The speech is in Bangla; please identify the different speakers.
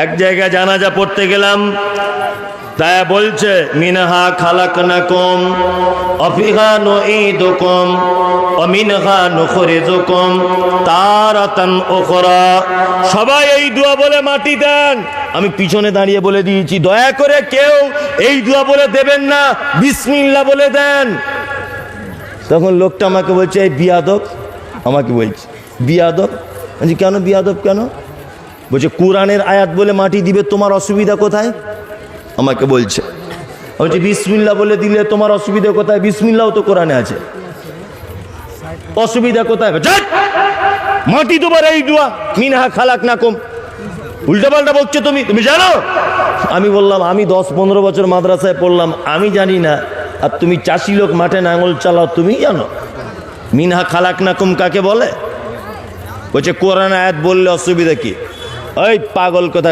Speaker 1: এক জায়গায় জানাজা পড়তে গেলাম, তাই বলছে মিনহা খালাকনাকুম ওয়া ফিহা নুঈদুকুম ওয়া মিনহা নুখরিজুকুম তারাতান উখরা। সবাই এই দোয়া বলে মাটি দেন। আমি পিছনে দাঁড়িয়ে বলে দিয়েছি, দয়া করে কেউ এই দোয়া বলে দেবেন না, বিসমিল্লাহ বলে দেন। তখন লোকটা আমাকে বলছে, এই বিয়াদব, আমাকে বলছে বিয়াদব। বলছি কেন বিয়াদব কেন? বলছে কোরআনের আয়াত বলে মাটি দিবে, তোমার অসুবিধা কোথায়? আমাকে বলছে। বলছে বিসমিল্লাহ বলে দিলে তোমার অসুবিধা কোথায়? বিসমিল্লাহও তো কোরআনে আছে, অসুবিধা কোথায়? মাটি তোমার এই দোয়া মিনহা খালাকনাকুম, উল্টাপাল্টা বলছো তুমি, তুমি জানো? আমি বললাম আমি 10-15 বছর মাদ্রাসায় পড়লাম, আমি জানি না, আর তুমি চাষি লোক মাঠে নাঙল চালাও, তুমি জানো মিনহা খালাকনাকুম কাকে বলে? বলছে কোরআন আয়াত বললে অসুবিধা কি? ওই পাগল কথা।